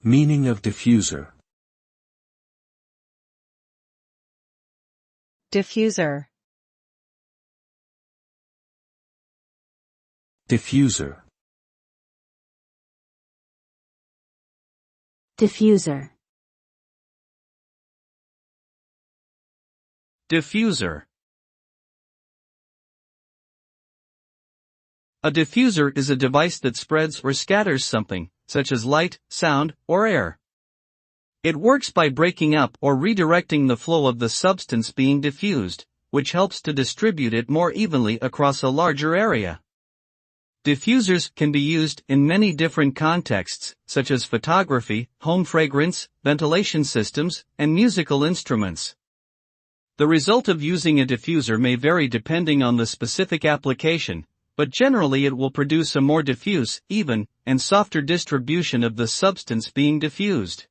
Meaning of diffuser. Diffuser. Diffuser. Diffuser. Diffuser. A diffuser is a device that spreads or scatters something, such as light, sound, or air. It works by breaking up or redirecting the flow of the substance being diffused, which helps to distribute it more evenly across a larger area. Diffusers can be used in many different contexts, such as photography, home fragrance, ventilation systems, and musical instruments. The result of using a diffuser may vary depending on the specific application, but generally it will produce a more diffuse, even, and softer distribution of the substance being diffused.